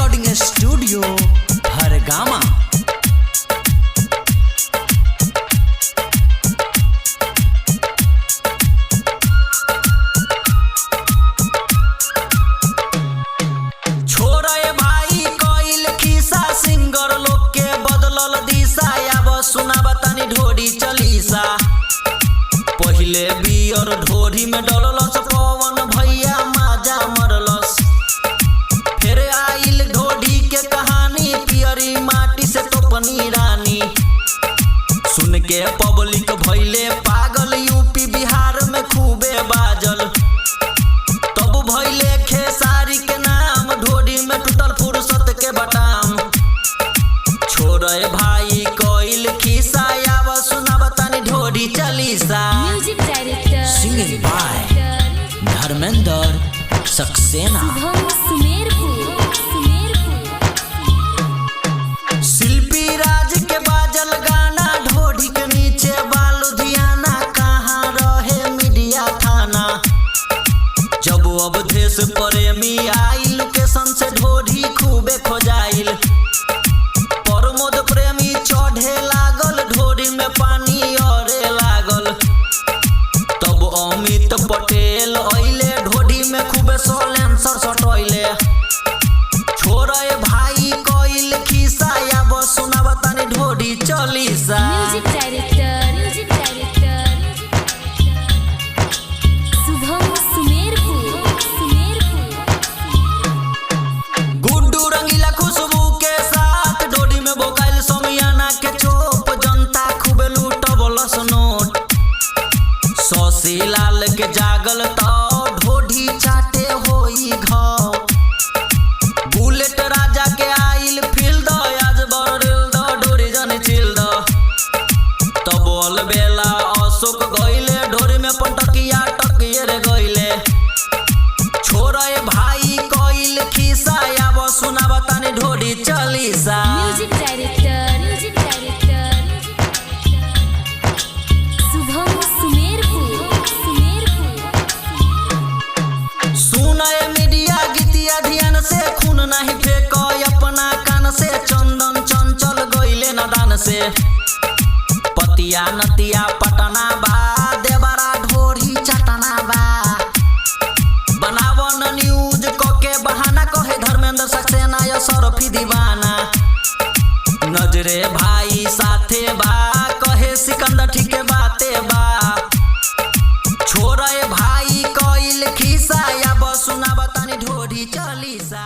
Recording studio हरगामा। छोरे भाई कोइल खिसा सिंगर लोग के बदलल दिशा अब सुना बतानी ढोरी चलीसा। पहिले बियर ढोरी में डललस पवन भैया माजा मरलस। फिर आइल ढोरी के कहानी पियरी माटी से टोपनी रानी। सुन के पब्लिक भइले पागल यूपी बिहार में खूबे बाजल। तब भइले खेसारी के नाम ढोरी में टूटल फुर्सत के बटाम। छोरे भाई कोइल खिसा अब सुना बतानी Dhori Chalisa. Music director Singing by Dharmendra Saxena. Shilpi Raj के बाजल गाना ढोरी के नीचे बालुधियाना। कहाँ रहे मीडिया थाना जब अवधेश प्रेमी आई लोकेशन से ढोरी खूबे खोजाइल। प्रमोद प्रेमी चढ़े लागल ढोरी में पानी औरे लागल। तब अमित पटेल अइले ढोरी में खूबे सोलेंसर सटैले। छोरे भाई कोइल खिसा अब सुना बतानी ढोरी चलीसा। Music director Shubham Sumerpur. गुड्डू रंगीला खुशबू के साथ ढोरी में बोकाइल समियाना के चोप। जनता खूबे लूटबलस नोट। शशि लाल के जागल तो ढोरी चाटे होई घाव। बुलेट राजा के आइल फील्ड आज बरल द ढोरी जन चिल द। तब बेला अशोक गइले ढोरी में पटकिया टकिए रे गइले। छोरे भाई कोइल खिसा अब सुना बतानी ढोरी चलीसा। Music director Shubham Sumerpur. सुनाए मीडिया गीतिया ध्यान से खून नहीं फेंको अपना कान से। चंदन चंचल गइले नदान से। पतिया नतिया पटना बा देवरा ढोरी चटना बा। बनावन न्यूज के बहाना कहे धर्मेंद्र सक्सेना या सरफी दीवाना। नजरे भाई साथे बा कहे सिकंदर ठीक बाते बा। छोरे भाई कोइल खिसा अब सुना बतानी ढोरी चलीसा।